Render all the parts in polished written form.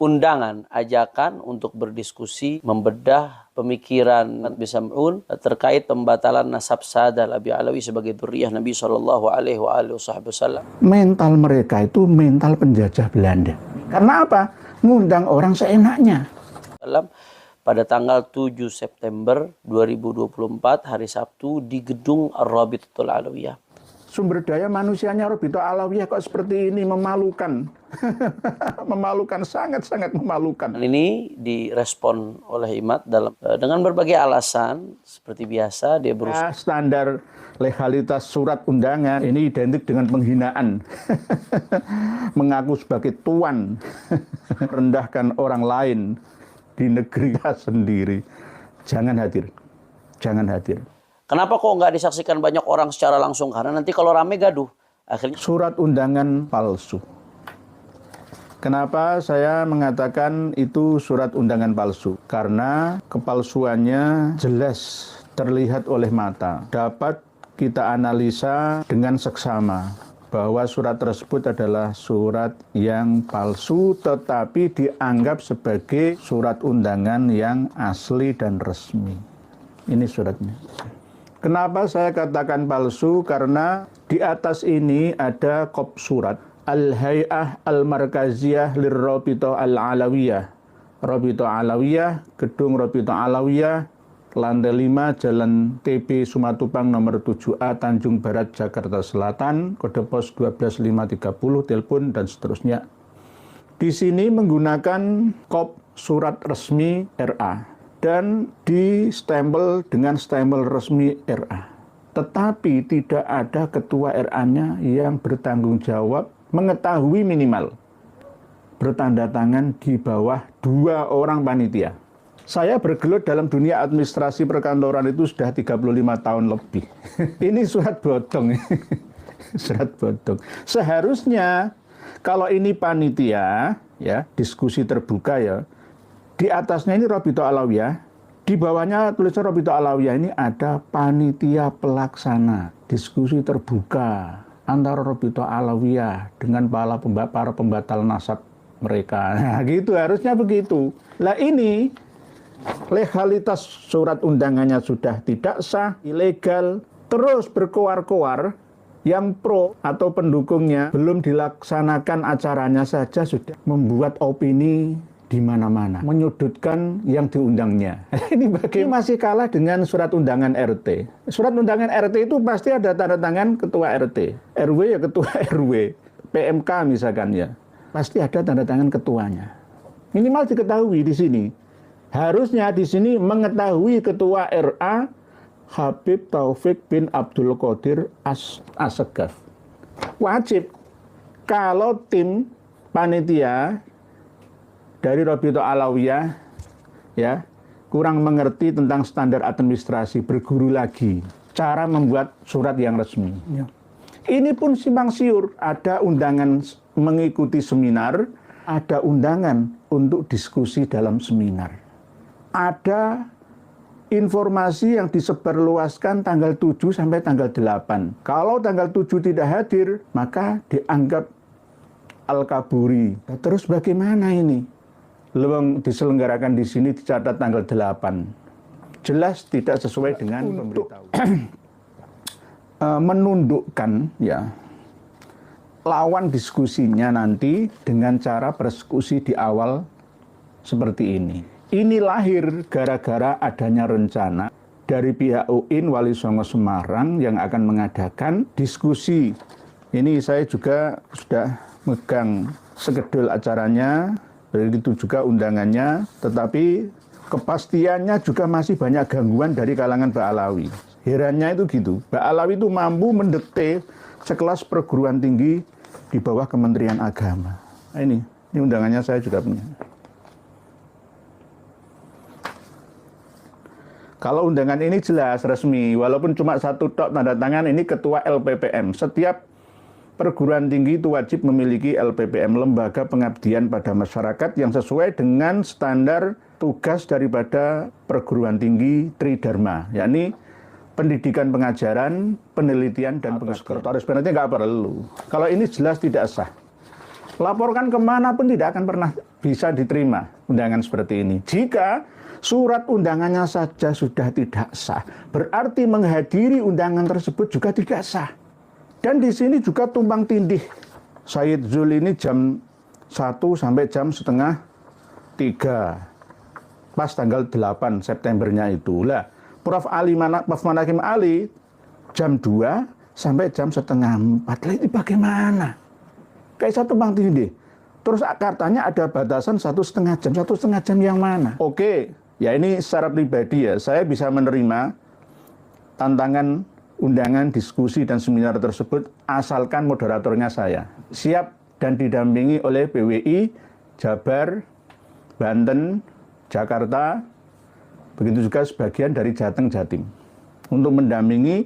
undangan, ajakan untuk berdiskusi, membedah pemikiran Nabi Sam'un terkait pembatalan nasab Sadal Abi Alawi sebagai dzurriyyah Nabi Shallallahu Alaihi Wasallam. Mental mereka itu mental penjajah Belanda. Karena apa? Ngundang orang seenaknya. Pada tanggal 7 September 2024, hari Sabtu, di gedung Ar-Rabitatul Alawiyah. Sumber daya manusianya Rabitatul Alawiyah kok seperti ini, memalukan. Memalukan, sangat-sangat memalukan. Ini direspon oleh IMAT dengan berbagai alasan. Seperti biasa, dia berusaha. Standar legalitas surat undangan ini identik dengan penghinaan. Mengaku sebagai tuan. Merendahkan orang lain di negeri sendiri. Jangan hadir. Jangan hadir. Kenapa kok nggak disaksikan banyak orang secara langsung? Karena nanti kalau rame gaduh. Akhirnya surat undangan palsu. Kenapa saya mengatakan itu surat undangan palsu? Karena kepalsuannya jelas terlihat oleh mata. Dapat kita analisa dengan seksama bahwa surat tersebut adalah surat yang palsu tetapi dianggap sebagai surat undangan yang asli dan resmi. Ini suratnya. Kenapa saya katakan palsu? Karena di atas ini ada kop surat Al-Hay'ah Al-Markaziyah Lirrabitah Al-Alawiyah. Rabitah Alawiyah, Gedung Rabitah Alawiyah, lantai 5, Jalan TB Sumatupang nomor 7A, Tanjung Barat, Jakarta Selatan, kode pos 12530, telepon dan seterusnya. Di sini menggunakan kop surat resmi RA dan di-stempel dengan stempel resmi RA. Tetapi tidak ada ketua RA-nya yang bertanggung jawab mengetahui minimal bertanda tangan di bawah 2 orang panitia. Saya bergelut dalam dunia administrasi perkantoran itu sudah 35 tahun lebih. Ini surat bodong. Surat bodong. Seharusnya kalau ini panitia, ya, diskusi terbuka ya, di atasnya ini Rabitatul Alawiyah, di bawahnya tulisan Rabitatul Alawiyah ini ada panitia pelaksana, diskusi terbuka antara Rabitatul Alawiyah dengan para pembatal nasab mereka. Nah, gitu harusnya begitu. Lah ini legalitas surat undangannya sudah tidak sah, ilegal, terus berkoar-koar, yang pro atau pendukungnya belum dilaksanakan acaranya saja sudah membuat opini di mana-mana, menyudutkan yang diundangnya. Ini bagaimana masih kalah dengan surat undangan RT. Surat undangan RT itu pasti ada tanda tangan ketua RT, RW ya ketua RW, PMK misalkan ya, pasti ada tanda tangan ketuanya. Minimal diketahui di sini. Harusnya di sini mengetahui ketua RA Habib Taufik bin Abdul Qadir Assegaf. Wajib kalau tim panitia dari Rabitatul Alawiyah ya kurang mengerti tentang standar administrasi, berguru lagi cara membuat surat yang resmi. Ya. Ini pun simpang siur, ada undangan mengikuti seminar, ada undangan untuk diskusi dalam seminar. Ada informasi yang disebarluaskan tanggal 7 sampai tanggal 8. Kalau tanggal 7 tidak hadir, maka dianggap al-kaburi. Terus bagaimana ini? Lewang diselenggarakan di sini dicatat tanggal 8. Jelas tidak sesuai dengan pemberitahuan. Menundukkan ya lawan diskusinya nanti dengan cara berdiskusi di awal seperti ini. Ini lahir gara-gara adanya rencana dari pihak UIN Wali Songo Semarang yang akan mengadakan diskusi. Ini saya juga sudah megang skedul acaranya, begitu juga undangannya, tetapi kepastiannya juga masih banyak gangguan dari kalangan Ba'alawi. Herannya itu gitu, Ba'alawi itu mampu mendekte sekelas perguruan tinggi di bawah Kementerian Agama. Nah, ini undangannya saya juga punya. Kalau undangan ini jelas, resmi, walaupun cuma satu tok tanda tangan, ini ketua LPPM. Setiap perguruan tinggi itu wajib memiliki LPPM, Lembaga Pengabdian pada Masyarakat, yang sesuai dengan standar tugas daripada perguruan tinggi Tridharma, yakni pendidikan pengajaran, penelitian, dan pengabdian. Sekretaris penelitian nggak perlu. Kalau ini jelas tidak sah. Laporkan kemanapun tidak akan pernah bisa diterima undangan seperti ini. Jika surat undangannya saja sudah tidak sah, berarti menghadiri undangan tersebut juga tidak sah. Dan di sini juga tumpang tindih. Said Zul ini jam 1 sampai jam setengah 3. Pas tanggal 8 Septembernya itu. Lah, Prof. Manakim Ali jam 2 sampai jam setengah 4. Lah, ini bagaimana? Kayak satu tumpang tindih. Terus katanya ada batasan 1,5 jam. 1,5 jam yang mana? Oke, ya ini secara pribadi ya. Saya bisa menerima tantangan undangan, diskusi, dan seminar tersebut asalkan moderatornya saya. Siap dan didampingi oleh PWI, Jabar, Banten, Jakarta, begitu juga sebagian dari Jateng, Jatim. Untuk mendampingi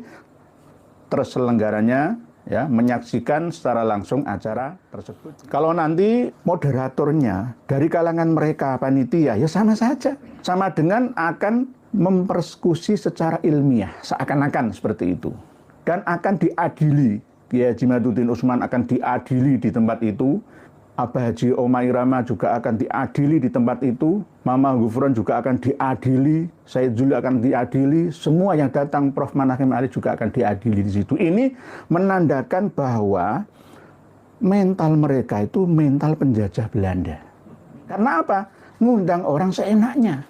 terselenggaranya, ya, menyaksikan secara langsung acara tersebut. Kalau nanti moderatornya dari kalangan mereka panitia, ya sama saja. Sama dengan akan mempersekusi secara ilmiah, seakan-akan seperti itu. Dan akan diadili, Kiai Haji Maduddin Utsman akan diadili di tempat itu, Abah Haji Omai Rama juga akan diadili di tempat itu, Mama Gufron juga akan diadili, Said Zul akan diadili, semua yang datang Prof. Manakim Ali juga akan diadili di situ. Ini menandakan bahwa mental mereka itu mental penjajah Belanda. Karena apa? Ngundang orang seenaknya.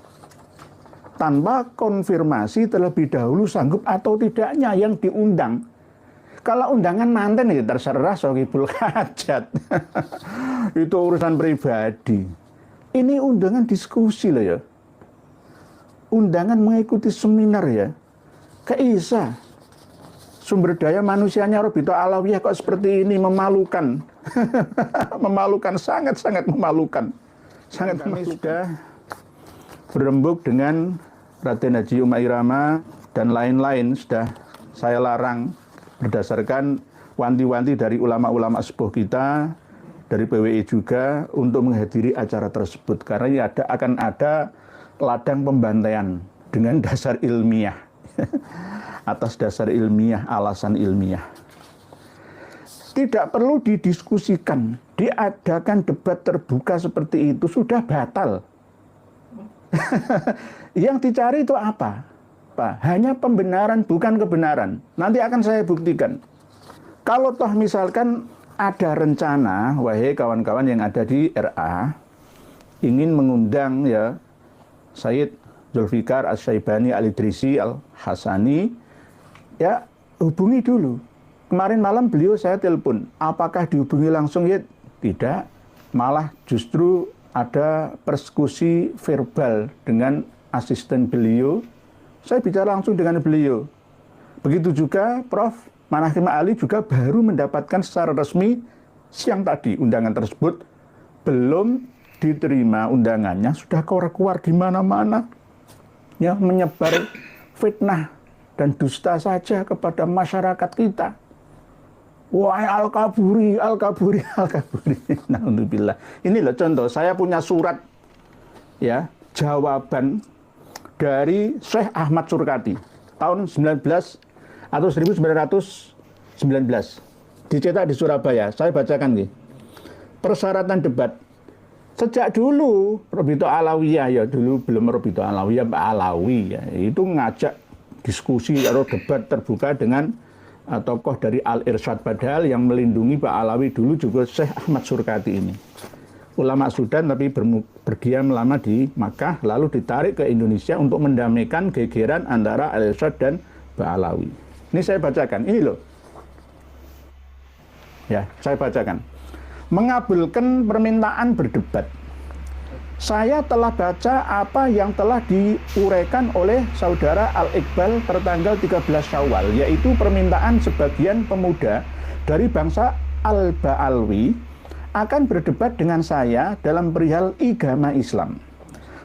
Tanpa konfirmasi terlebih dahulu sanggup atau tidaknya yang diundang. Kalau undangan manten ya terserah Sohibul Hajat. Itu urusan pribadi. Ini undangan diskusi loh ya. Undangan mengikuti seminar ya. Keisa. Sumber daya manusianya Robito Alawiyah kok seperti ini, memalukan. Memalukan, sangat-sangat memalukan. Sangat memalukan. Sudah berembuk dengan Raden Haji Omai Rama dan lain-lain sudah saya larang berdasarkan wanti-wanti dari ulama-ulama sepuh kita, dari PWI juga, untuk menghadiri acara tersebut. Karena ini akan ada ladang pembantaian dengan dasar ilmiah. Atas dasar ilmiah, alasan ilmiah. Tidak perlu didiskusikan, diadakan debat terbuka seperti itu, sudah batal. Yang dicari itu apa? Pak, hanya pembenaran, bukan kebenaran. Nanti akan saya buktikan. Kalau toh misalkan ada rencana, wahai kawan-kawan yang ada di RA, ingin mengundang ya Said Zulfikar Asy-Syaibani Al-Idrisi Al-Hasani, ya hubungi dulu. Kemarin malam beliau saya telepon. Apakah dihubungi langsung? Ya tidak. Malah justru ada persekusi verbal dengan asisten beliau. Saya bicara langsung dengan beliau. Begitu juga Prof. Manakim Ali juga baru mendapatkan secara resmi siang tadi undangan tersebut. Belum diterima undangannya, sudah keluar di mana-mana. Ya, menyebar fitnah dan dusta saja kepada masyarakat kita. Wahai Al-Kaburi, Al-Kaburi, Al-Kaburi. Alhamdulillah. Ini loh contoh, saya punya surat ya, jawaban dari Syekh Ahmad Surkati tahun 19 atau 1919. Dicetak di Surabaya. Saya bacakan nih. Persyaratan debat. Sejak dulu Robito Alawiyah, ya dulu belum Robito Alawiyah, Pak Alawi ya, itu ngajak diskusi atau debat terbuka dengan tokoh dari Al-Irsyad, padahal yang melindungi Pak Alawi dulu juga Syekh Ahmad Surkati ini. Ulama Sudan tapi berdiam lama di Makkah, lalu ditarik ke Indonesia untuk mendamaikan gegeran antara Al-Irsyad dan Pak Alawi. Ini saya bacakan, ini loh. Ya, saya bacakan. Mengabulkan permintaan berdebat. Saya telah baca apa yang telah diuraikan oleh saudara Al-Iqbal tertanggal 13 Syawal, yaitu permintaan sebagian pemuda dari bangsa Al-Ba'alwi akan berdebat dengan saya dalam perihal agama Islam.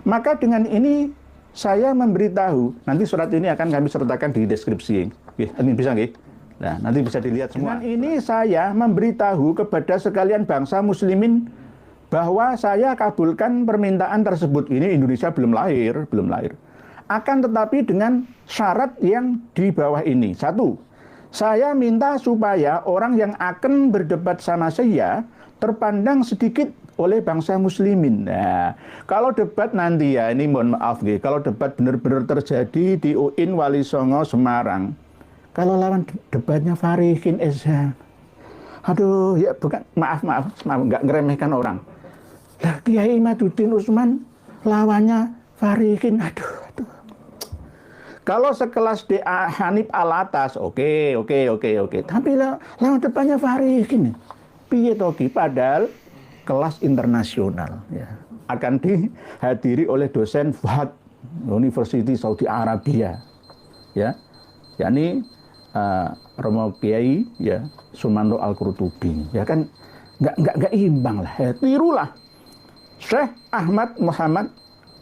Maka dengan ini saya memberitahu, nanti surat ini akan kami sertakan di deskripsi. Ini bisa nggih? Nah, nanti bisa dilihat semua. Dengan ini saya memberitahu kepada sekalian bangsa muslimin bahwa saya kabulkan permintaan tersebut. Ini Indonesia belum lahir. Akan tetapi dengan syarat yang di bawah ini. 1. Saya minta supaya orang yang akan berdebat sama saya terpandang sedikit oleh bangsa muslimin. Nah, kalau debat nanti ya, ini mohon maaf nggih, kalau debat benar-benar terjadi di UIN Wali Songo Semarang, kalau lawan debatnya Farikin Eza, aduh ya bukan, maaf, nggak ngeremehkan orang. Lah Kiai Imaduddin Utsman lawannya Farikin, aduh. Kalau sekelas DA Hanif Alatas, oke. Tapi lawan depannya Farikin, piye toki, padahal kelas internasional ya. Akan dihadiri oleh dosen Fuad University Saudi Arabia ya, yakni Romo Kiai ya Sumanto Al-Qurtubi ya, kan nggak imbang lah ya. Tirulah Syekh Ahmad Muhammad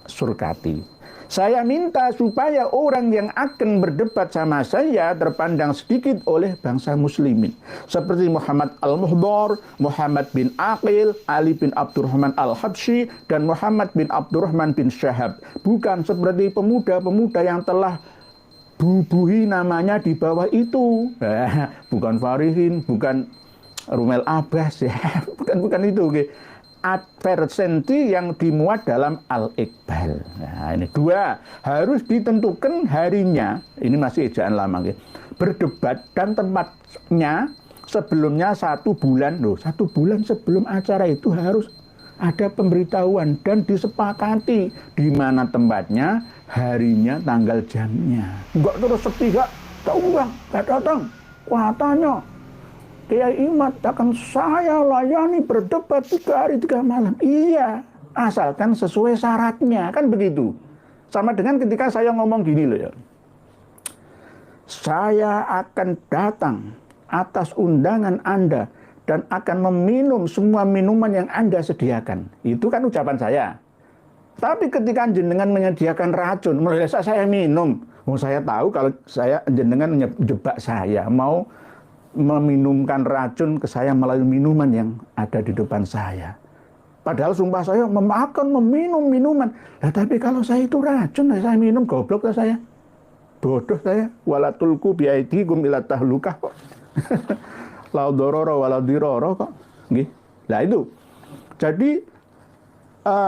Surkati. Saya minta supaya orang yang akan berdebat sama saya terpandang sedikit oleh bangsa muslimin. Seperti Muhammad Al-Muhdor, Muhammad bin Aqil, Ali bin Abdurrahman Al-Habsyi, dan Muhammad bin Abdurrahman bin Syahab. Bukan seperti pemuda-pemuda yang telah bubuhi namanya di bawah itu. Bukan Farihin, bukan Rumel Abbas, ya. bukan itu. Okay. Adversenti yang dimuat dalam Al-Iqbal. Nah, ini 2, harus ditentukan harinya, ini masih ejaan lama, gitu. Berdebat dan tempatnya sebelumnya 1 bulan, 1 bulan sebelum acara itu harus ada pemberitahuan dan disepakati di mana tempatnya, harinya, tanggal jamnya. Enggak terus sepihak, enggak datang, katanya Kiai Imad akan saya layani berdebat 3 hari 3 malam. Iya, asalkan sesuai syaratnya, kan begitu. Sama dengan ketika saya ngomong gini loh ya. Saya akan datang atas undangan Anda dan akan meminum semua minuman yang Anda sediakan. Itu kan ucapan saya. Tapi ketika jenengan menyediakan racun, mulai saya minum. Saya tahu kalau saya jenengan menjebak saya, mau meminumkan racun ke saya melalui minuman yang ada di depan saya. Padahal sumpah saya memakan, meminum minuman. Nah, tapi kalau saya itu racun, saya minum, goblok lah saya. Bodoh saya. Wala tulku biaidikum ila tahlukah kok. La dororo wala diroro kok. Nggih. Nah itu. Jadi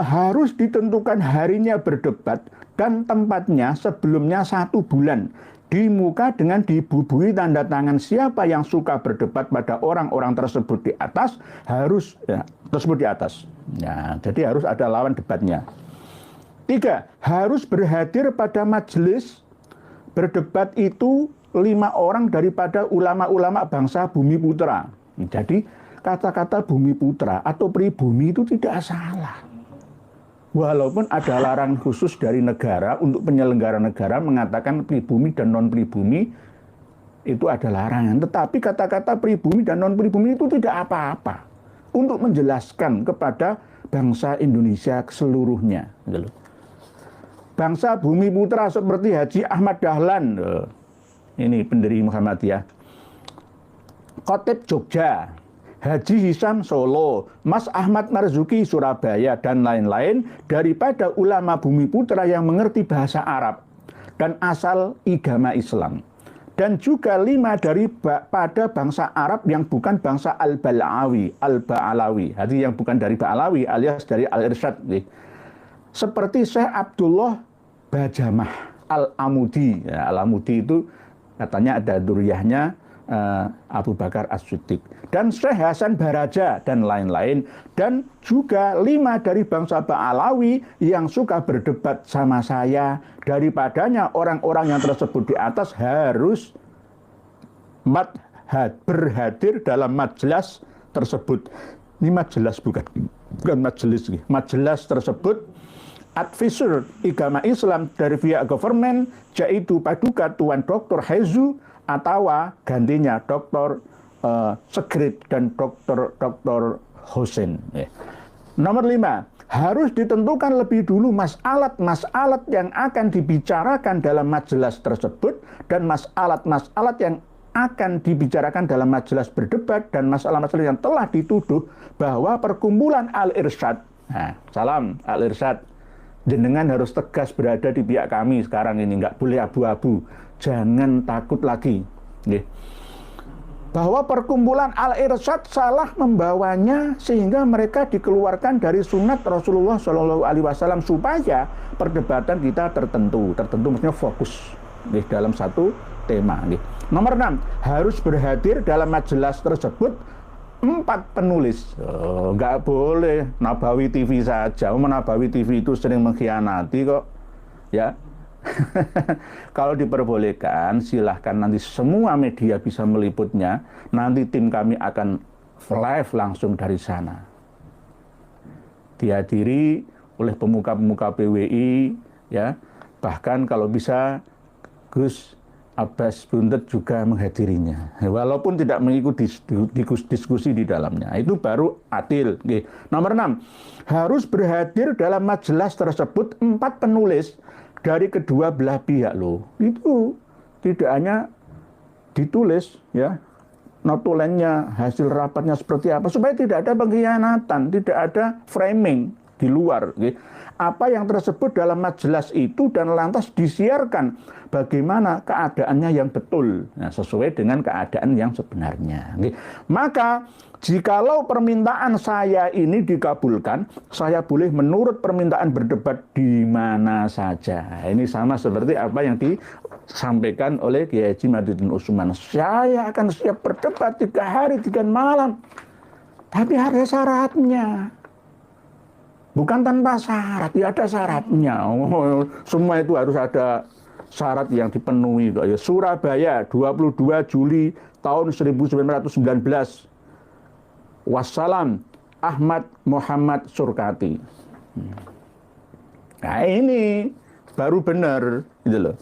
harus ditentukan harinya berdebat dan tempatnya sebelumnya 1 bulan. Di muka dengan dibubuhi tanda tangan siapa yang suka berdebat pada orang-orang tersebut di atas, harus ya, tersebut di atas. Ya, jadi harus ada lawan debatnya. 3, harus berhadir pada majelis berdebat itu 5 orang daripada ulama-ulama bangsa Bumi Putra. Jadi kata-kata Bumi Putra atau pribumi itu tidak salah. Walaupun ada larangan khusus dari negara untuk penyelenggara negara mengatakan pribumi dan non-pribumi itu ada larangan. Tetapi kata-kata pribumi dan non-pribumi itu tidak apa-apa untuk menjelaskan kepada bangsa Indonesia seluruhnya. Bangsa Bumi Putra seperti Haji Ahmad Dahlan, ini pendiri Muhammadiyah, Khotib Jogja, Haji Hisam Solo, Mas Ahmad Marzuki Surabaya, dan lain-lain daripada ulama Bumi Putra yang mengerti bahasa Arab dan asal agama Islam. Dan juga 5 daripada bangsa Arab yang bukan bangsa Al-Ba'alawi, artinya yang bukan dari Ba'alawi alias dari Al-Irsyad. Seperti Syekh Abdullah Bajamah Al-Amudi. Ya, Al-Amudi itu katanya ada duriyahnya Abu Bakar As-Siddiq, dan Syekh Hasan Baraja, dan lain-lain. Dan juga 5 dari bangsa Ba'alawi yang suka berdebat sama saya. Daripadanya orang-orang yang tersebut di atas harus berhadir dalam majelis tersebut. Ini majelis bukan majelis. Majelis tersebut advisor agama Islam dari pihak government, yaitu Paduka Tuan Dr. Hezu atau gantinya Dr. Segrip dan Dr. Hussein. Nomor 5, harus ditentukan lebih dulu masalah-masalah yang akan dibicarakan dalam majelis tersebut dan masalah-masalah yang akan dibicarakan dalam majelis berdebat dan masalah-masalah yang telah dituduh bahwa perkumpulan Al-Irsyad, salam Al-Irsyad, jenengan harus tegas berada di pihak kami sekarang ini, nggak boleh abu-abu, jangan takut lagi. bahwa perkumpulan Al-Irsyad salah membawanya sehingga mereka dikeluarkan dari sunat Rasulullah Shallallahu Alaihi Wasallam supaya perdebatan kita tertentu maksudnya fokus dalam satu tema. Nomor 6, harus berhadir dalam majelis tersebut 4 penulis. Nggak boleh Nabawi TV saja. Nabawi TV itu sering mengkhianati kok, ya. Kalau diperbolehkan, silahkan nanti semua media bisa meliputnya. Nanti tim kami akan live langsung dari sana. Dihadiri oleh pemuka-pemuka PWI, ya. Bahkan kalau bisa Gus Abbas Buntet juga menghadirinya. Walaupun tidak mengikuti diskusi di dalamnya. Itu baru adil. Oke. Nomor 6, harus berhadir dalam majelis tersebut 4 penulis dari kedua belah pihak loh. Itu tidak hanya ditulis ya notulennya, hasil rapatnya seperti apa supaya tidak ada pengkhianatan, tidak ada framing di luar. Apa yang tersebut dalam majelis itu dan lantas disiarkan bagaimana keadaannya yang betul, nah, sesuai dengan keadaan yang sebenarnya. Maka jikalau permintaan saya ini dikabulkan, saya boleh menurut permintaan berdebat di mana saja. Ini sama seperti apa yang disampaikan oleh Kiai Haji Madudin Usman. Saya akan siap berdebat 3 hari 3 malam, tapi ada syaratnya. Bukan tanpa syarat, ya ada syaratnya. Semua itu harus ada syarat yang dipenuhi. Surabaya, 22 Juli tahun 1919. Wassalam, Ahmad Muhammad Surkati. Nah ini baru benar, gitu loh.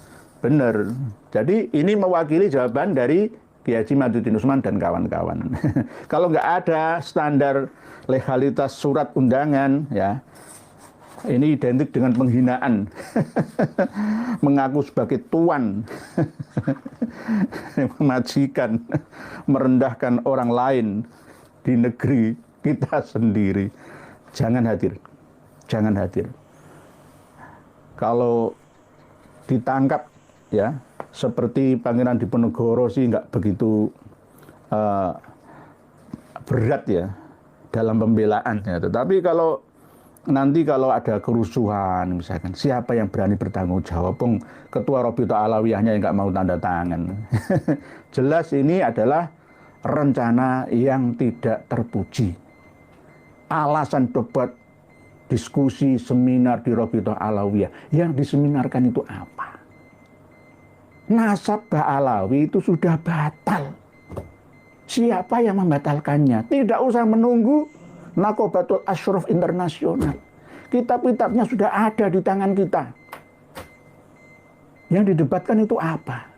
Benar. Jadi ini mewakili jawaban dari Kiai Haji Madudin Usman dan kawan-kawan. Kalau nggak ada standar legalitas surat undangan, ya ini identik dengan penghinaan. Mengaku sebagai tuan, majikan, merendahkan orang lain di negeri kita sendiri. Jangan hadir, jangan hadir. Kalau ditangkap, ya seperti Pangeran Diponegoro sih nggak begitu berat ya dalam pembelaannya. Tetapi kalau nanti kalau ada kerusuhan misalkan, siapa yang berani bertanggung jawab? Ketua Robito Alawiyahnya yang nggak mau tanda tangan. Jelas ini adalah rencana yang tidak terpuji. Alasan debat, diskusi, seminar di Robito Alawiyah, yang diseminarkan itu apa? Nasab Ba'alawi itu sudah batal. Siapa yang membatalkannya? Tidak usah menunggu Naqobatul Ashraf Internasional. Kitab-kitabnya sudah ada di tangan kita. Yang didebatkan itu apa?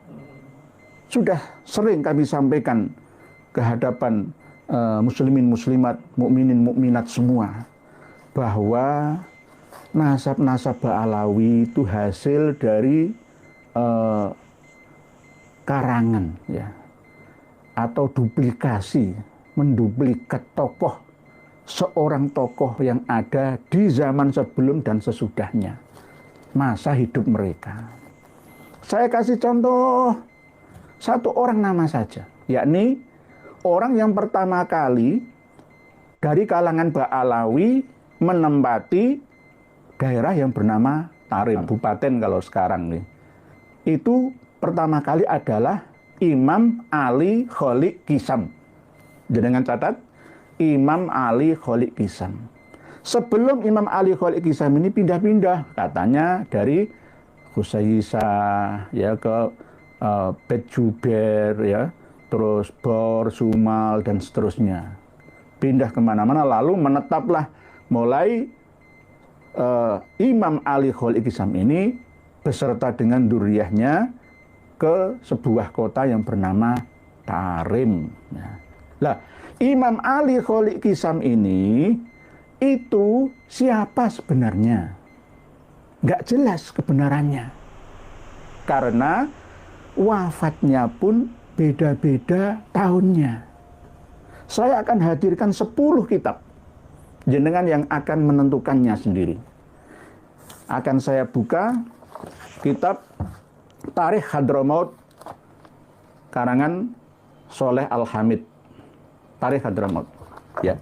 Sudah sering kami sampaikan ke hadapan muslimin muslimat, mukminin mukminat semua, bahwa nasab-nasab Ba'alawi itu hasil dari karangan, ya, atau duplikasi, menduplikat tokoh, seorang tokoh yang ada di zaman sebelum dan sesudahnya, masa hidup mereka. Saya kasih contoh 1 orang nama saja, yakni orang yang pertama kali dari kalangan Ba'alawi menempati daerah yang bernama Tarim, kabupaten kalau sekarang nih. Itu pertama kali adalah Imam Ali Kholik Kisam. Dengan catat, Imam Ali Kholik Kisam. Sebelum Imam Ali Kholik Kisam ini pindah-pindah, katanya dari Khusaisa ya ke Bet Juber, ya, terus Bor, Sumal, dan seterusnya. Pindah kemana-mana, lalu menetaplah mulai Imam Ali Kholik Kisam ini beserta dengan duriyahnya ke sebuah kota yang bernama Tarim. Nah, Imam Ali Kholik Kisam ini itu siapa sebenarnya? Nggak jelas kebenarannya. Karena wafatnya pun beda-beda tahunnya. Saya akan hadirkan 10 kitab. Jenengan yang akan menentukannya sendiri. Akan saya buka kitab Tarikh Hadramaut karangan Soleh Al-Hamid, Tarikh Hadramaut. Ya.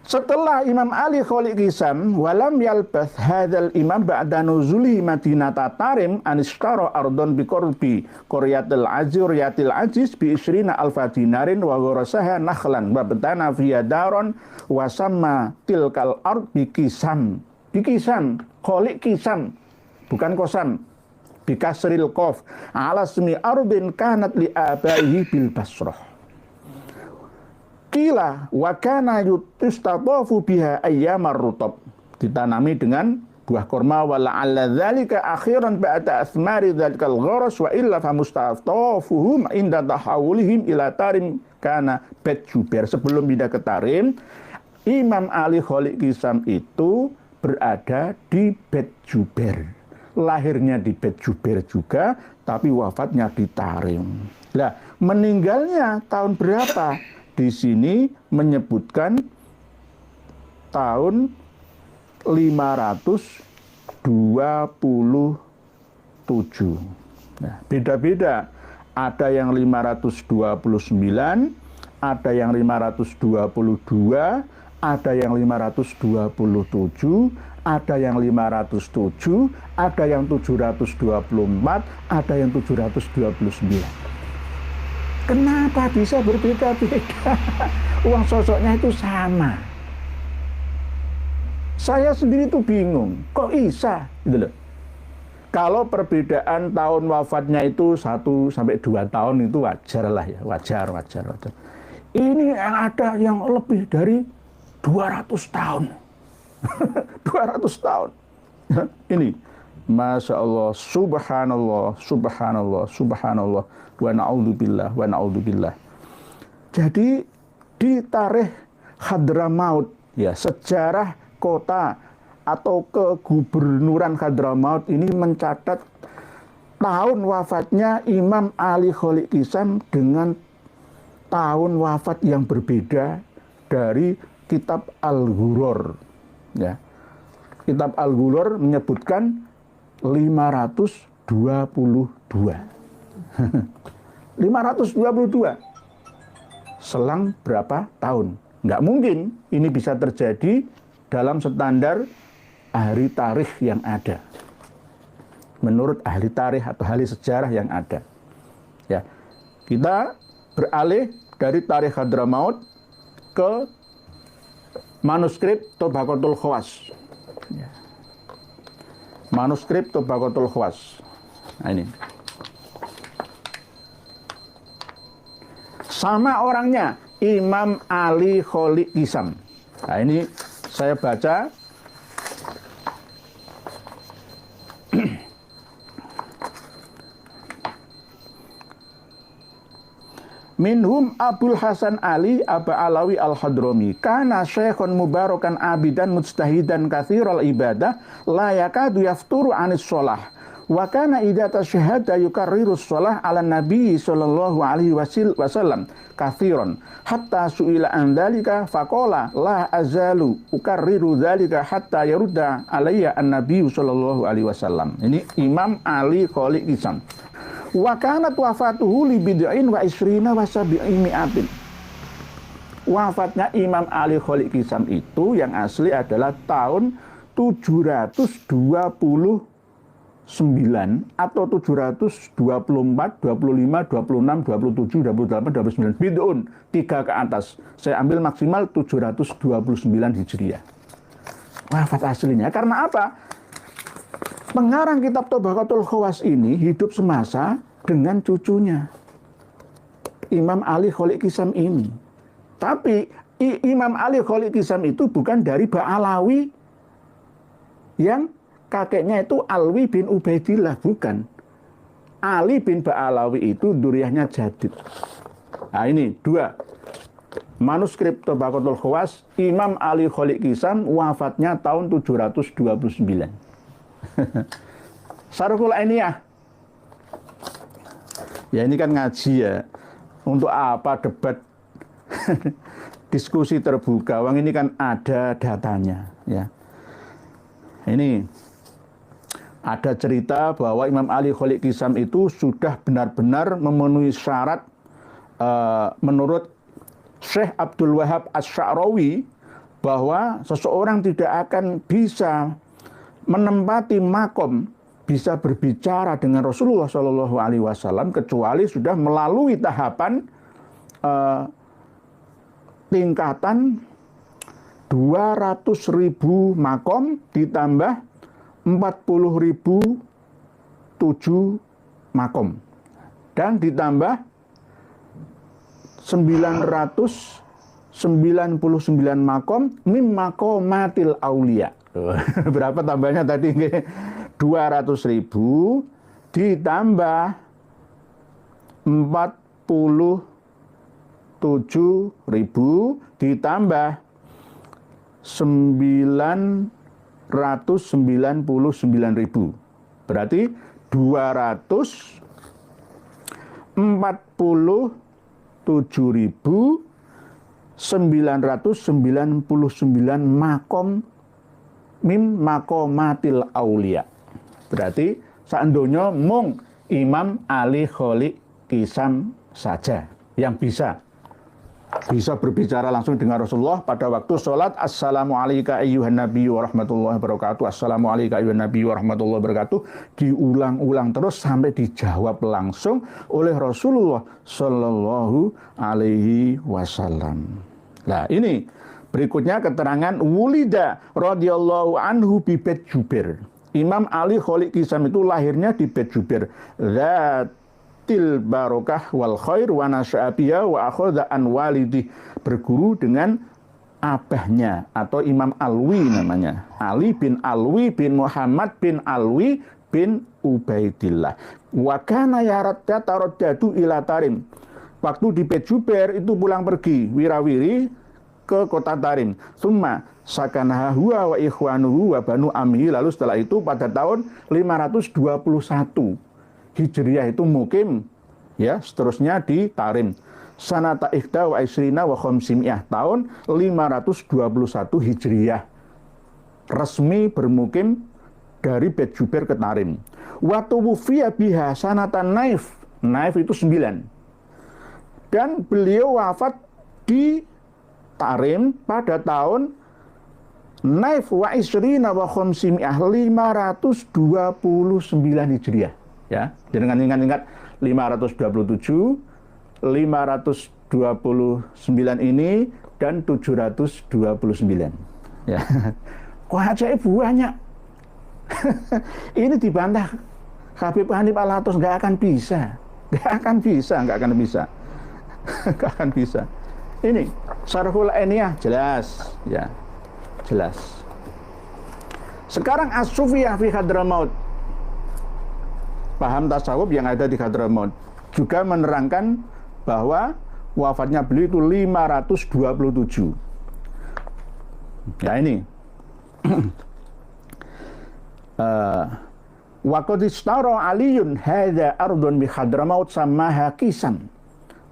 Setelah Imam Ali Kholiq Hisam, walam yalbath hadzal imam ba'da nuzuli Madinata Tarim anistara ardon biqurbi qaryatil azuriyatil aziz bi isrina alfa dinarin wa gharasaha nakhlan wa batana fiya daron wa samma tilkal ard bikisam. Bikisam, Kholiq Kisam, bukan Kosam. Bikasril qaf ala smi ardin kanat li abaihi bil Basrah. Kila wa kana yustatafu biha ayyamar rutab, ditanami dengan buah kurma wala alla dzalika akhiran ba'da asmari dzalikal gharas wa illa famustatafuhum inda tahawulihim ila Tarim kana Bet Jubair. Sebelum pindah ke Tarim, Imam Ali Kholiq Hisam itu berada di Bet Jubair. Lahirnya di Bet Jubair juga, tapi wafatnya di Tarim. Lah, meninggalnya tahun berapa? Di sini menyebutkan tahun 527. Nah, beda-beda. Ada yang 529, ada yang 522, ada yang 527, ada yang 507, ada yang 724, ada yang 729. Kenapa bisa berbeda-beda? Uang sosoknya itu sama. Saya sendiri tuh bingung, kok bisa? Gitu loh. Kalau perbedaan tahun wafatnya itu 1 sampai 2 tahun itu wajar lah ya, wajar. Ini yang ada yang lebih dari 200 tahun. 200 tahun. Ini, Masya Allah, subhanallah, wa na'udzubillah. Jadi di tarikh Hadramaut, ya, sejarah kota atau kegubernuran Hadramaut ini mencatat tahun wafatnya Imam Ali Kholiq Hisam dengan tahun wafat yang berbeda dari kitab Al-Ghuror. Ya. Kitab Al-Ghuror menyebutkan 522. 522. Selang berapa tahun? Nggak mungkin ini bisa terjadi dalam standar ahli tarikh yang ada. Menurut ahli tarikh atau ahli sejarah yang ada. Ya. Kita beralih dari tarikh Hadramaut ke manuskrip Tabaqatul Khawas. Ya. Manuskrip Tabaqatul Khawas. Nah, ini. Sama orangnya, Imam Ali Kholiq Hisam. Nah, ini saya baca. Minhum Abul Hasan Ali Aba Alawi Al-Hadrami kana syekhun mubarakan abidan mujtahidan katsiral ibadah la yakadu yafturu anis sholah wa kana idza tasyahada yukarriru sholah ala nabi sallallahu alaihi wasallam katsiran hatta suila an dzalika faqala la azalu ukarriru dzalika hatta yarudda alayya an-nabi sallallahu alaihi wasallam. Ini Imam Ali Kholiq Hisam. Wa kanat wafatuhu li bid'in wa isrina wa sabi'imi'atin. Wafatnya Imam Ali Kholiq Hisam itu yang asli adalah tahun 729 atau 724, 25, 26, 27, 28, 29. Bid'un, 3 ke atas. Saya ambil maksimal 729 Hijriah. Wafat aslinya. Karena apa? Pengarang kitab Tabaqatul Khawas ini hidup semasa dengan cucunya Imam Ali Kholiq Hisam ini. Tapi Imam Ali Kholiq Hisam itu bukan dari Ba'alawi yang kakeknya itu Alwi bin Ubaidillah, bukan. Ali bin Ba'alawi itu duriyahnya Jadid. Nah, ini 2 manuskrip Tabaqatul Khawas. Imam Ali Kholiq Hisam wafatnya tahun 729. Syarhul Ainiyah. Ya, ini kan ngaji ya. Untuk apa debat diskusi terbuka? Wang ini kan ada datanya, ya. Ini ada cerita bahwa Imam Ali Kholiq Hisam itu sudah benar-benar memenuhi syarat menurut Syekh Abdul Wahab Asy-Sya'rawi bahwa seseorang tidak akan bisa menempati makom, bisa berbicara dengan Rasulullah Shallallahu Alaihi Wasallam kecuali sudah melalui tahapan tingkatan 200.000 makom ditambah 40.007 makom dan ditambah 999 makom mim makomatil aulia. Berapa tambahnya tadi? 200.000 ditambah 47.000 ditambah 999.000. Berarti 247.999 makom mim makomatil aulia. Berarti seandainya mung Imam Ali Kholil Kisam saja yang bisa berbicara langsung dengan Rasulullah pada waktu sholat. Assalamualaikum ayyuhan nabi wa rahmatullahi wabarakatuh. Assalamualaikum ayyuhan nabi wa rahmatullahi wabarakatuh. Diulang-ulang terus sampai dijawab langsung oleh Rasulullah Sallallahu Alaihi Wasallam. Nah ini berikutnya keterangan wulida radhiyallahu anhu bi Bet Jubair. Imam Ali Kholil Kisam itu lahirnya di Bet Jubair. Til barokah wal khair wa nasyabiya wa akhadha an walidi, berguru dengan abahnya atau Imam Alwi namanya, Ali bin Alwi bin Muhammad bin Alwi bin Ubaidillah. Wa kana yaraddatu ila Tarim, waktu di Bet Jubair itu pulang pergi wirawiri ke kota Tarim. Summa sakanaha huwa wa ikhwanuhu wa banu amhi, lalu setelah itu pada tahun 521 Hijriah itu mukim, ya, seterusnya di Tarim. Sanata ikhda wa isrina wa khamsimiyah, tahun 521 Hijriah resmi bermukim dari Bet Jubair ke Tarim. Wa tuwfiya biha sanatan naif itu 9. Dan beliau wafat di Tarim pada tahun naif wa isrina wa khamsimiyah 529 Hijriah. Ya, dengan ingat 527, 529 ini dan 729. Ya. Kok ajaib banyak. Ini dibantah Habib Hanif Al-Athas, nggak akan bisa. Ini Syarhul Ainiyah jelas, ya. Jelas. Sekarang As-Sufiyah fi Hadramaut, paham tasawuf yang ada di Hadramaut, juga menerangkan bahwa wafatnya beliau itu 527. Ya ini. Wa qad istara Aliyun hadza ardun bi Hadramaut samaha Kisam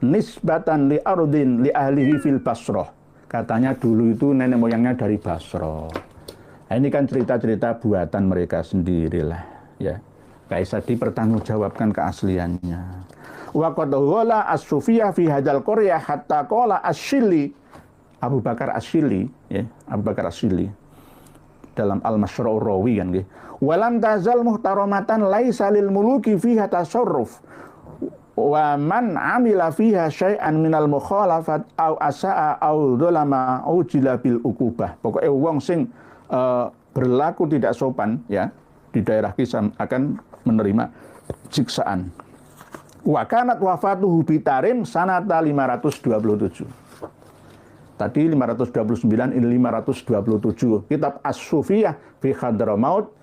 nisbatan li ardin li ahlihi fil Basrah. Katanya dulu itu nenek moyangnya dari Basrah. Nah, ini kan cerita-cerita buatan mereka sendirilah, ya. Kaisa dipertanggungjawabkan keasliannya. Wa qad ghala as-Sufiyah fi hadzal qaryah hatta qala Asy-Syili, Abu Bakar Asy-Syili, ya, Abu Bakar Asy-Syili dalam Al-Masyra'ur Rawi kan nggih. Walam tazal muhtaramatan laisa lil muluki fiha tasarruf wa man amila fiha syai'an minal mukhalafat au asaa au dzalama au jila bil uqubah. Pokoke wong sing berlaku tidak sopan, ya, di daerah Kisam akan menerima siksaan. Wa kanat wafatuhu bi Tarim sanata 527. Tadi 529, ini 527. Kitab As-Sufiyah fi Hadramaut,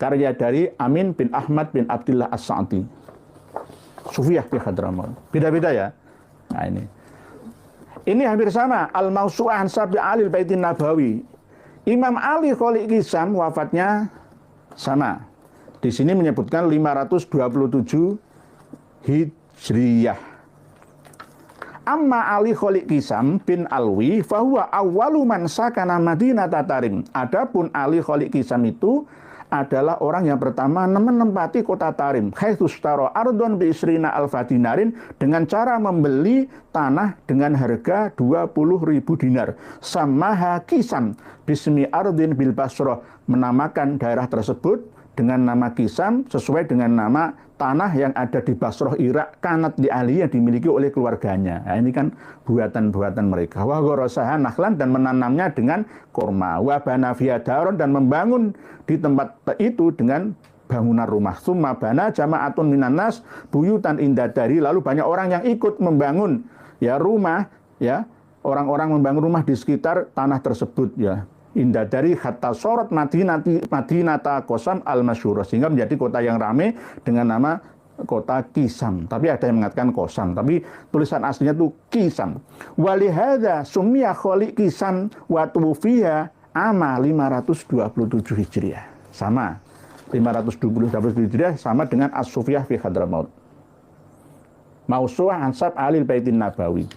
karya dari Amin bin Ahmad bin Abdullah As-Sa'di. Sufiyah fi Hadramaut. Beda-beda ya. Nah ini. Ini hampir sama. Al-Mawsu'ah an Sabi Alil Baitin Nabawi. Imam Ali Kholil Kisam wafatnya sama. Di sini menyebutkan 527 Hijriyah. Amma Ali Kholil Kisam bin Alwi fahuwa awwalu man sakana Madinata Tarim. Adapun Ali Kholil Kisam itu adalah orang yang pertama menempati kota Tarim, haitsustara ardon bi isrina alfa dinarin, dengan cara membeli tanah dengan harga 20.000 dinar. Samaha Kisam bismi ardin bil Basrah, menamakan daerah tersebut dengan nama Kisam sesuai dengan nama tanah yang ada di Basrah Irak, kanat li ahli, yang dimiliki oleh keluarganya. Nah, ini kan buatan-buatan mereka. Wa gharasaha nakhlan, dan menanamnya dengan kurma. Wa bana fiha daron, dan membangun di tempat itu dengan bangunan rumah. Summa bana jama'atun minan nas buyutan inda dari, lalu banyak orang yang ikut membangun ya rumah, ya orang-orang membangun rumah di sekitar tanah tersebut, ya. Indah dari hatta sorot Madinata Qasam al-Masyhurah, sehingga menjadi kota yang ramai dengan nama kota Kisam. Tapi ada yang mengatakan Qasam, tapi tulisan aslinya itu Kisam. Walihada summiya kholi Kisam wa tuwfiha ama 527 Hijriah. Sama 527 Hijriah, sama dengan As-Sufiyah fi Hadramaut. Mausu'ah ansab alil baitin nabawi.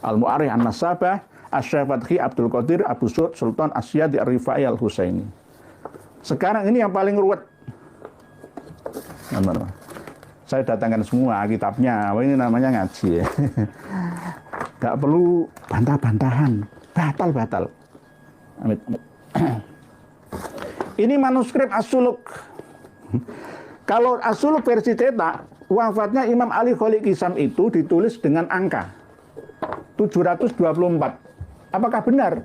Al-Mu'arrikh an-Nasabah Asy-Syafi'i Abdul Qadir Abu Su'ud Sultan Asyadi Ar-Rifai Al-Husaini. Sekarang ini yang paling ruwet. Saya datangkan semua kitabnya. Ini namanya ngaji, ya. Gak perlu bantah-bantahan. Batal. Amit. Ini manuskrip As-Suluk. Kalau As-Suluk versi cetak, wafatnya Imam Ali Kholi Kisam itu ditulis dengan angka 724. Apakah benar?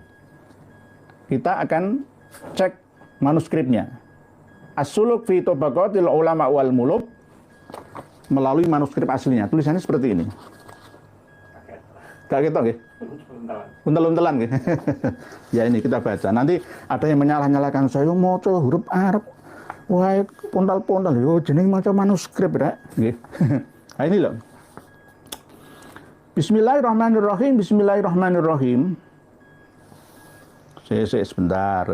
Kita akan cek manuskripnya. As-Suluk fi Tabaqatil Ulama wal Muluk, melalui manuskrip aslinya. Tulisannya seperti ini. Gak gitu, untel-untelan, gitu. Ya, ini kita baca. Nanti ada yang menyalah-nyalahkan saya mau huruf Arab. Wah, pontal-pontal. Yo jeneng maca manuskrip, Rek. Nggih. Nah, ini loh. Bismillahirrahmanirrahim. Sebentar.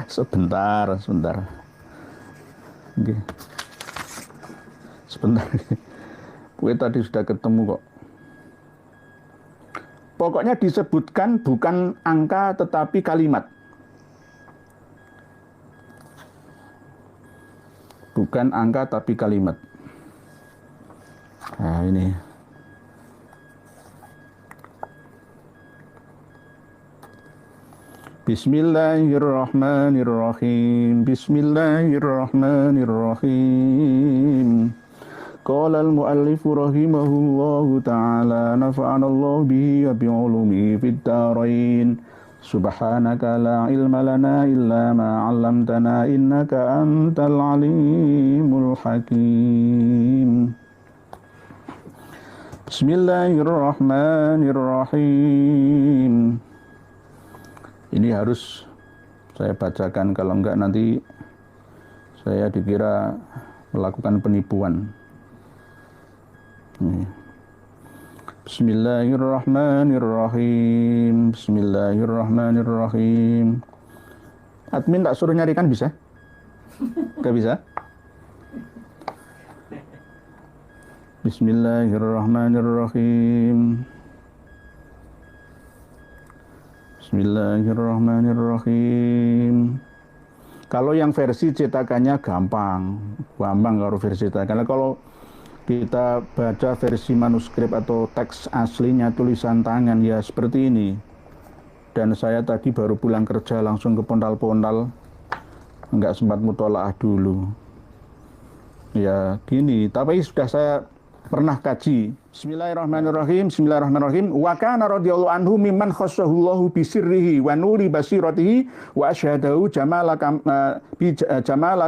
sebentar. Okay. Sebentar. Gue tadi sudah ketemu kok. Pokoknya disebutkan bukan angka tetapi kalimat. Bukan angka tapi kalimat. Nah, ini. Bismillahirrahmanirrahim. Qala al-muallifu rahimahullahu ta'ala nafa'anallahu bihi wa bi'ulumihi fid dharain. Subhanaka la ilma lana illa ma 'allamtana innaka antal alimul hakim. Bismillahirrahmanirrahim. Ini harus saya bacakan, kalau enggak nanti saya dikira melakukan penipuan. Bismillahirrahmanirrahim. Bismillahirrahmanirrahim. Admin tak suruh nyarikan bisa? Enggak bisa? Bismillahirrahmanirrahim. Bismillahirrahmanirrahim. Kalau yang versi cetakannya gampang kalau versi cetakan. Kalau kita baca versi manuskrip atau teks aslinya tulisan tangan, ya seperti ini. Dan saya tadi baru pulang kerja langsung ke pontal-pontal, nggak sempat mutolaah dulu. Ya gini, tapi sudah saya pernah kaji. Bismillahirrahmanirrahim. Bismillahirrahmanirrahim. Wa kana radhiyallahu anhu mimman khassahullahu bi sirrihi wa nuri basiratihi wa asyhadahu jamala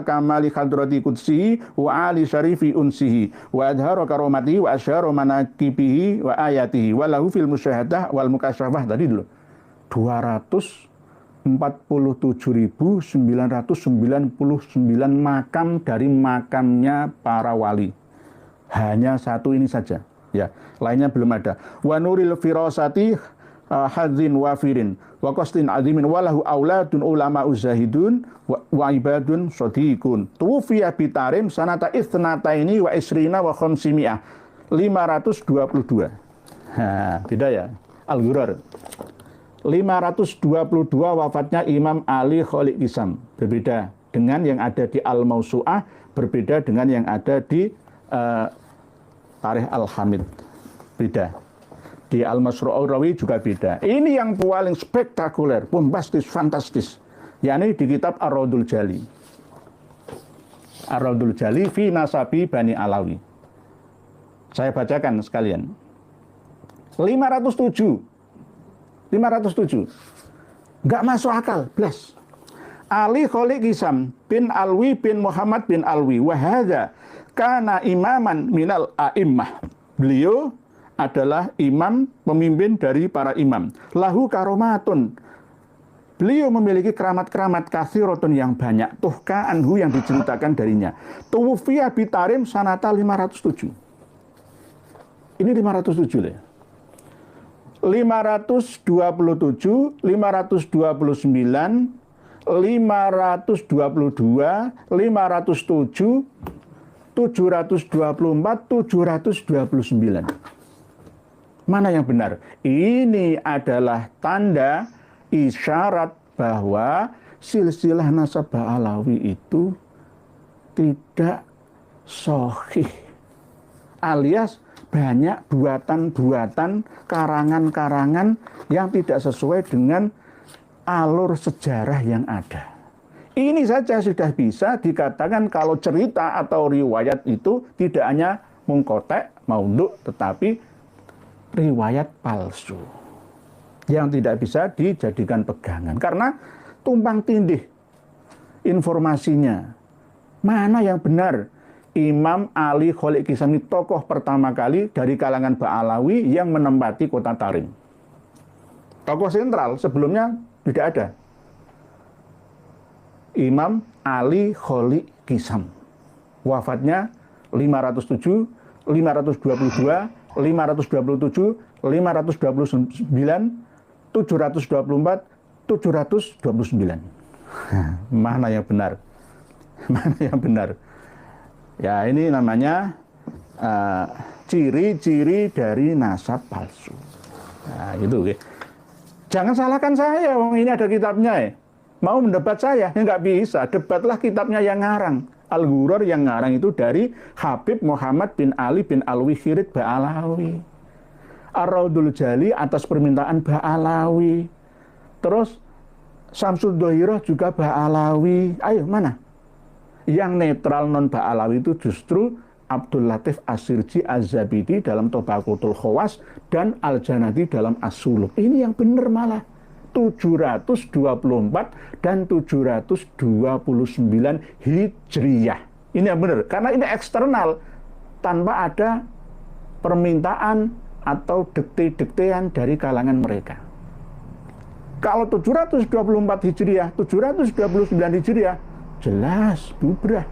kamali hadrati qudsihi wa ali syarifi unsihi wa adhara karamatihi wa asyara manaqibihi wa ayatihi wa lahu fil musyahadah wal mukasyafah. Tadi dulu 247.999 makam dari makamnya para wali. Hanya satu ini saja, ya. Lainnya belum ada. Wa nuril firasati hadzin wafirin wa qastin azimin walahu auladun ulama uzahidun wa ibadun sadiqun. Tufiya bitarim sanata isnataini wa isrina wa khamsimi'ah 522. Nah, beda ya. Al-Ghurar 522 wafatnya Imam Ali Kholi Kisam. Berbeda. dengan yang ada di Al-Mausu'ah, berbeda dengan yang ada di Tarikh Al-Hamid. Beda. Di Al-Masru'awi juga beda. Ini yang paling spektakuler, bombastis, fantastis. Yakni di kitab Ar-Raudul Jali. Ar-Raudul Jali fi Nasabi Bani Alawi. Saya bacakan sekalian. 507. Enggak masuk akal, blas. Ali Kholiq Hisam bin Alwi bin Muhammad bin Alwi wahada kana imaman minal a'immah. Beliau adalah imam, pemimpin dari para imam. Lahu karomatun. Beliau memiliki keramat-keramat kathiratun yang banyak. Tuhka anhu yang diceritakan darinya. Tuwfiya bitarim sanata 507. Ini 507 ya. 527, 529, 522, 507, 724, 729. Mana yang benar? Ini adalah tanda isyarat bahwa silsilah nasab Ba'alawi itu tidak sahih, alias banyak buatan-buatan, karangan-karangan yang tidak sesuai dengan alur sejarah yang ada. Ini saja sudah bisa dikatakan kalau cerita atau riwayat itu tidak hanya mungkotek, maudhu, tetapi riwayat palsu yang tidak bisa dijadikan pegangan karena tumpang tindih informasinya. Mana yang benar? Imam Ali Kholiq Hisam ini tokoh pertama kali dari kalangan Ba'alawi yang menempati kota Tarim. Tokoh sentral, sebelumnya tidak ada. Imam Ali Kholiq Hisam. Wafatnya 507, 522, 527, 529, 724, 729. Mana yang benar? Mana yang benar? Ya, ini namanya ciri-ciri dari nasab palsu. Nah, gitu. Jangan salahkan saya, ini ada kitabnya ya. Mau mendebat saya, ya nggak bisa. Debatlah kitabnya yang ngarang. Al-Ghurar yang ngarang itu dari Habib Muhammad bin Ali bin Alwi Khirid Ba'alawi. Ar-Raudul Jali atas permintaan Ba'alawi. Terus Syamsul Dohirah juga Ba'alawi. Ayo, mana? Yang netral non Ba'alawi itu justru Abdul Latif As-Sirji Az-Zabidi dalam Tobaqutul Khawas dan Al-Janadi dalam As-Suluk. Ini yang benar malah. 724 dan 729 Hijriyah. Ini yang benar. Karena ini eksternal. Tanpa ada permintaan atau dikte-diktean dari kalangan mereka. Kalau 724 Hijriyah, 729 Hijriyah, jelas bubrah.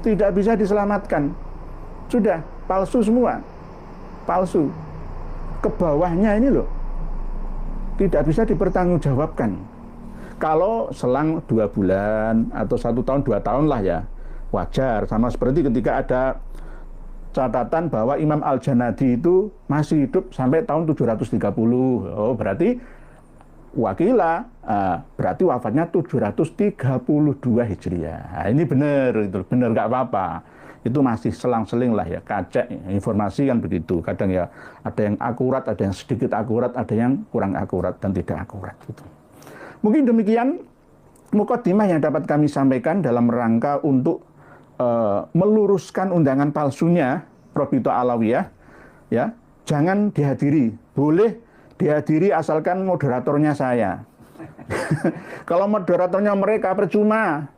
Tidak bisa diselamatkan. Sudah, palsu semua. Palsu. Ke bawahnya ini loh, tidak bisa dipertanggungjawabkan. Kalau selang 2 bulan atau 1 tahun, 2 tahun lah ya, wajar. Sama seperti ketika ada catatan bahwa Imam Al-Janadi itu masih hidup sampai tahun 730. Oh, berarti wakilah, berarti wafatnya 732 Hijriah. Nah, ini benar, itu benar, nggak apa-apa. Itu masih selang-seling lah ya, kacek informasi kan begitu. Kadang ya ada yang akurat, ada yang sedikit akurat, ada yang kurang akurat dan tidak akurat. Gitu. Mungkin demikian mukaddimah yang dapat kami sampaikan dalam rangka untuk meluruskan undangan palsunya Probito Alawiyah. Ya, jangan dihadiri, boleh dihadiri asalkan moderatornya saya. Kalau moderatornya mereka percuma.